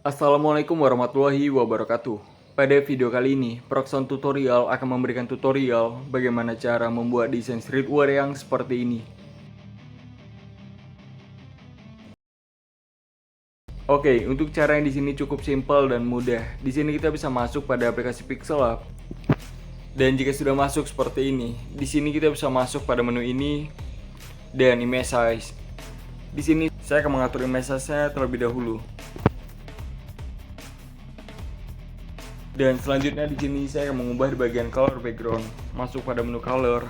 Assalamualaikum warahmatullahi wabarakatuh. Pada video kali ini, Proxon Tutorial akan memberikan tutorial bagaimana cara membuat desain streetwear yang seperti ini. Oke, untuk cara yang di sini cukup simpel dan mudah. Di sini kita bisa masuk pada aplikasi Pixellab. Dan jika sudah masuk seperti ini, di sini kita bisa masuk pada menu ini dan image size. Di sini saya akan mengatur image size-nya terlebih dahulu. Dan selanjutnya di sini saya akan mengubah di bagian color background, masuk pada menu color,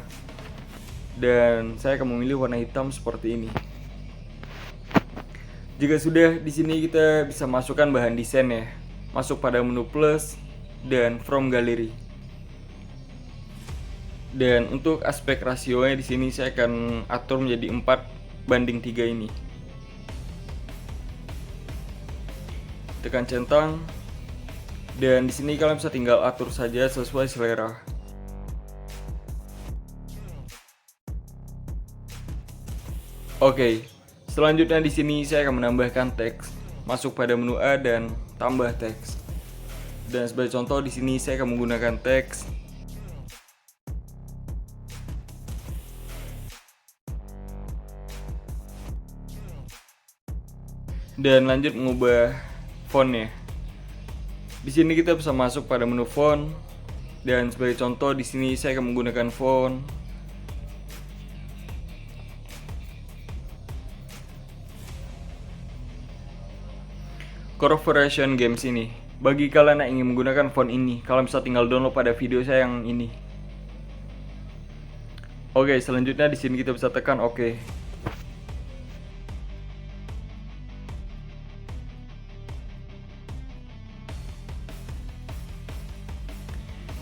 dan saya akan memilih warna hitam seperti ini. Jika sudah, di sini kita bisa masukkan bahan desain ya, masuk pada menu plus dan from gallery. Dan untuk aspek rasionya di sini saya akan atur menjadi 4:3 ini. Tekan centang. Dan di sini kalian bisa tinggal atur saja sesuai selera. Oke, selanjutnya di sini saya akan menambahkan teks. Masuk pada menu A dan tambah teks. Dan sebagai contoh di sini saya akan menggunakan teks. Dan lanjut mengubah fontnya. Di sini kita bisa masuk pada menu font, dan sebagai contoh di sini saya akan menggunakan font Corporation Games ini. Bagi kalian yang ingin menggunakan font ini, kalian bisa tinggal download pada video saya yang ini. Oke, selanjutnya di sini kita bisa tekan OK.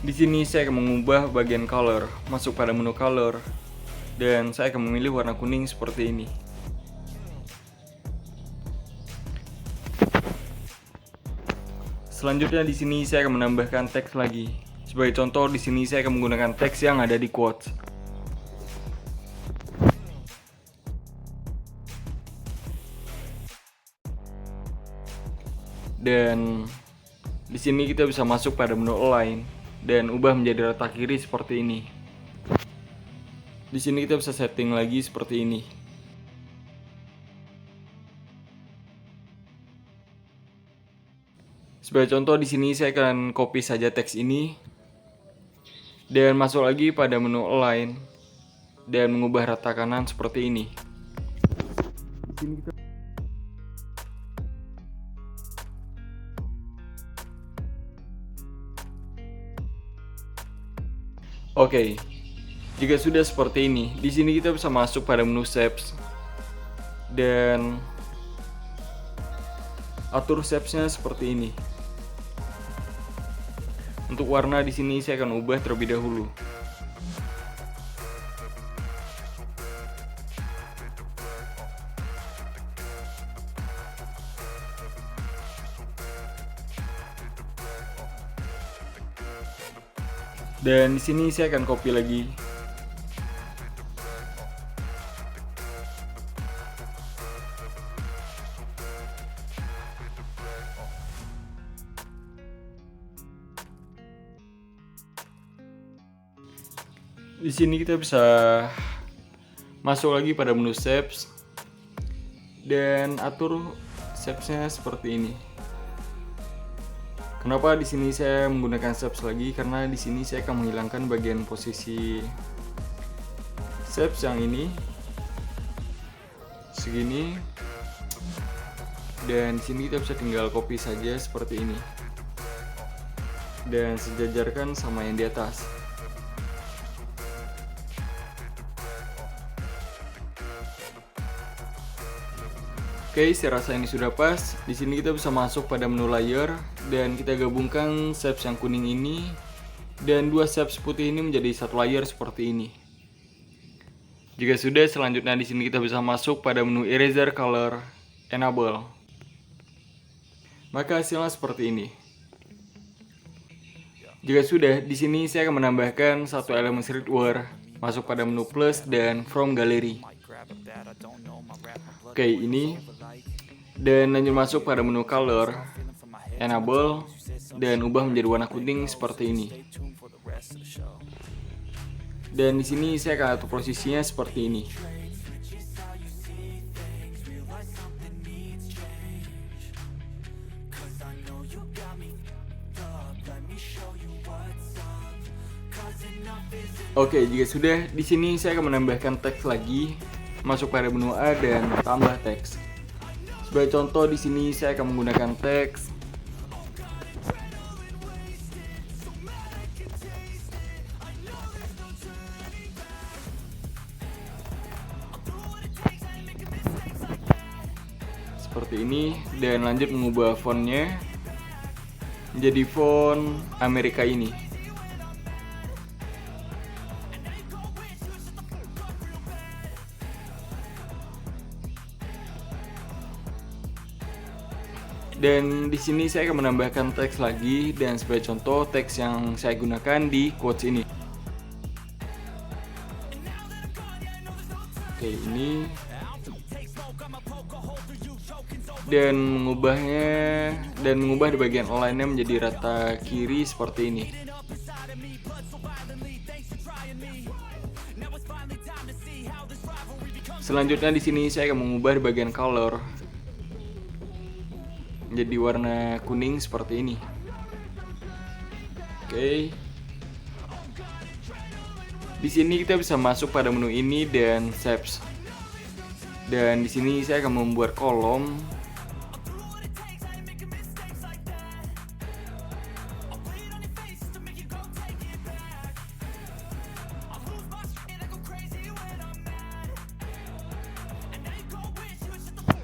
Di sini saya akan mengubah bagian color, masuk pada menu color, dan saya akan memilih warna kuning seperti ini. Selanjutnya di sini saya akan menambahkan teks lagi. Sebagai contoh di sini saya akan menggunakan teks yang ada di quotes. Dan di sini kita bisa masuk pada menu align dan ubah menjadi rata kiri seperti ini. Di sini kita bisa setting lagi seperti ini. Sebagai contoh di sini saya akan copy saja teks ini dan masuk lagi pada menu align dan mengubah rata kanan seperti ini. Di sini kita Oke, jika sudah seperti ini, di sini kita bisa masuk pada menu shapes dan atur shapes-nya seperti ini. Untuk warna di sini saya akan ubah terlebih dahulu. Dan di sini saya akan copy lagi. Di sini kita bisa masuk lagi pada menu shapes dan atur shapes-nya seperti ini. Kenapa di sini saya menggunakan shapes lagi? Karena di sini saya akan menghilangkan bagian posisi shapes yang ini segini, dan di sini kita bisa tinggal copy saja seperti ini dan sejajarkan sama yang di atas. Oke, saya rasa ini sudah pas. Di sini kita bisa masuk pada menu layer dan kita gabungkan shapes yang kuning ini dan dua shapes putih ini menjadi satu layer seperti ini. Jika sudah, selanjutnya di sini kita bisa masuk pada menu eraser color enable. Maka hasilnya seperti ini. Jika sudah, di sini saya akan menambahkan satu elemen streetwear, masuk pada menu plus dan from gallery. Oke, ini. Dan lanjut masuk pada menu color enable, dan ubah menjadi warna kuning seperti ini. Dan di sini saya akan atur posisinya seperti ini. Oke, jika sudah, di sini saya akan menambahkan teks lagi. Masuk pada menu A dan tambah teks. Sebagai contoh, di sini saya akan menggunakan teks seperti ini, dan lanjut mengubah fontnya menjadi font Amerika ini. Dan di sini saya akan menambahkan teks lagi, dan sebagai contoh teks yang saya gunakan di quotes ini. Oke, ini. Dan mengubah di bagian align-nya menjadi rata kiri seperti ini. Selanjutnya di sini saya akan mengubah di bagian color menjadi warna kuning seperti ini. Oke. Di sini kita bisa masuk pada menu ini dan shapes. Dan di sini saya akan membuat kolom.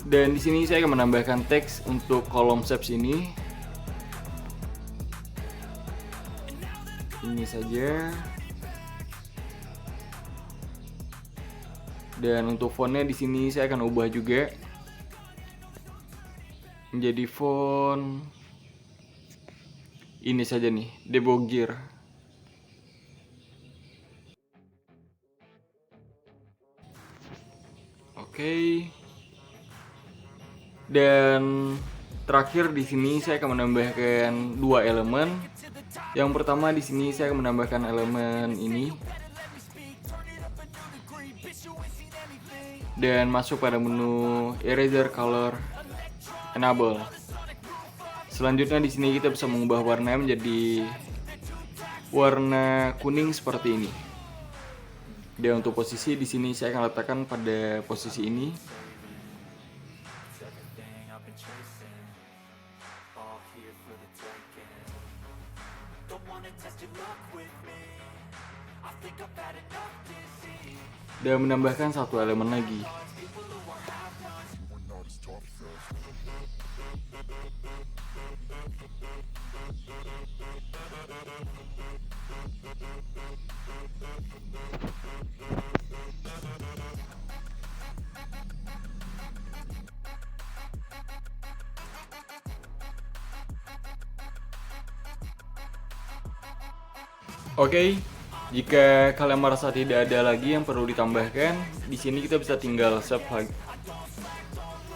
Dan di sini saya akan menambahkan teks untuk kolom shapes ini. Ini saja. Dan untuk fontnya di sini saya akan ubah juga menjadi font ini saja nih, Debogir. Oke. Dan terakhir di sini saya akan menambahkan dua elemen. Yang pertama di sini saya akan menambahkan elemen ini. Dan masuk pada menu Eraser Color Enable. Selanjutnya di sini kita bisa mengubah warnanya menjadi warna kuning seperti ini. Dan untuk posisi di sini saya akan letakkan pada posisi ini. Dan menambahkan satu elemen lagi. Oke, jika kalian merasa tidak ada lagi yang perlu ditambahkan, di sini kita bisa tinggal save lagi.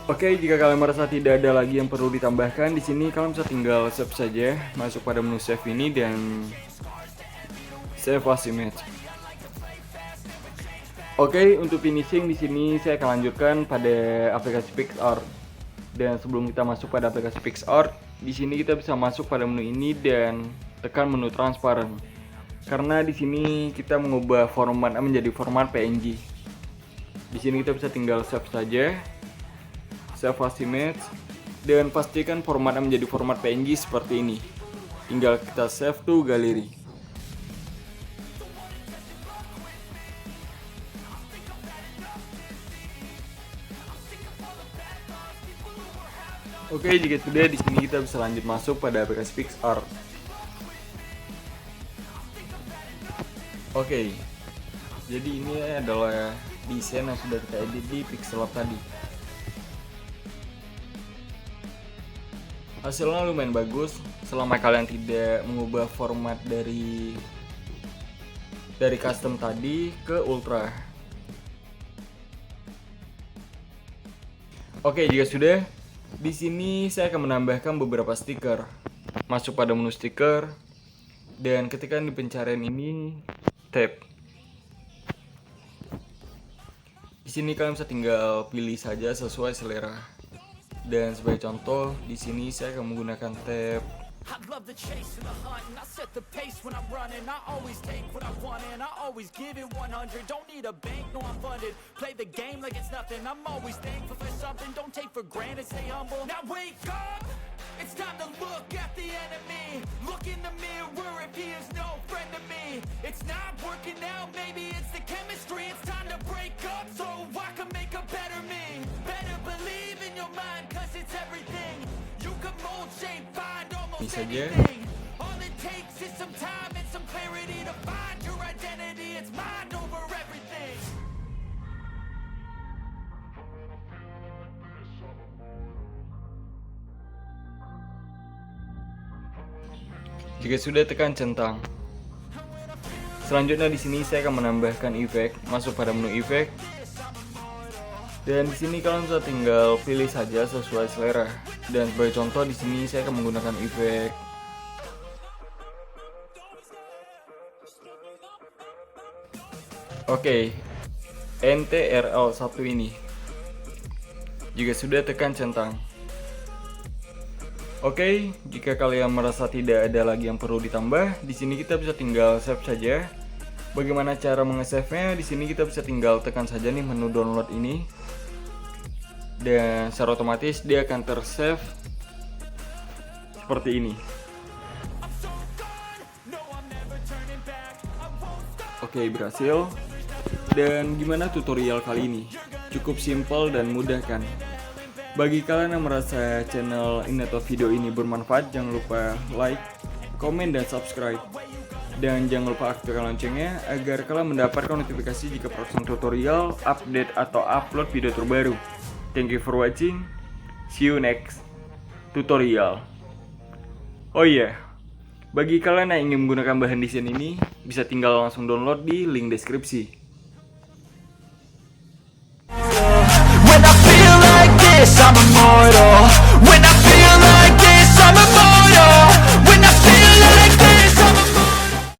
Oke, jika kalian merasa tidak ada lagi yang perlu ditambahkan, di sini kalian bisa tinggal save saja, masuk pada menu save ini dan save as image. Oke, untuk finishing di sini saya akan lanjutkan pada aplikasi PicsArt. Dan sebelum kita masuk pada aplikasi PicsArt, di sini kita bisa masuk pada menu ini dan tekan menu transparent. Karena di sini kita mengubah format menjadi format PNG. Di sini kita bisa tinggal save saja, save as image, dan pastikan formatnya menjadi format PNG seperti ini. Tinggal kita save to galeri. Oke, jika sudah di sini kita bisa lanjut masuk pada aplikasi PicsArt. Oke, jadi ini adalah desain yang sudah kita edit di Pixellab tadi. Hasilnya lumayan bagus selama kalian tidak mengubah format dari custom tadi ke ultra. Oke, jika sudah, Di sini saya akan menambahkan beberapa stiker. Masuk pada menu stiker dan ketika di pencarian ini tap. Di sini kalian bisa tinggal pilih saja sesuai selera. Dan sebagai contoh, di sini saya akan menggunakan tab. I love the chase and the hunt, and I set the pace when I'm running. I always take what I want and I always give it 100. Don't need a bank, no I'm funded. Play the game like it's nothing. I'm always thankful for something. Don't take for granted, stay humble. Now wake up! It's time to look at the enemy. Look in the mirror if he is no friend to me. It's not working out, maybe it's the chemistry. It's time to break up so I can make a better me. Better believe in your mind, cause it's everything. You can mold, shape, find almost Saja. anything. All it takes is some time and some clarity to find your identity. It's mind over everything. Jika sudah, tekan centang. Selanjutnya di sini saya akan menambahkan efek. Masuk pada menu efek. Dan di sini kalian bisa tinggal pilih saja sesuai selera. Dan sebagai contoh di sini saya akan menggunakan efek NTRL1 ini. Jika sudah, tekan centang. Jika kalian merasa tidak ada lagi yang perlu ditambah, di sini kita bisa tinggal save saja. Bagaimana cara mengesave-nya? Di sini kita bisa tinggal tekan saja nih menu download ini. Dan secara otomatis dia akan tersave seperti ini. Berhasil. Dan gimana tutorial kali ini? Cukup simpel dan mudah kan? Bagi kalian yang merasa channel ini atau video ini bermanfaat, jangan lupa like, komen, dan subscribe. Dan jangan lupa aktifkan loncengnya agar kalian mendapatkan notifikasi jika proses tutorial, update, atau upload video terbaru. Thank you for watching. See you next tutorial. Oh iya, bagi kalian yang ingin menggunakan bahan desain ini, bisa tinggal langsung download di link deskripsi.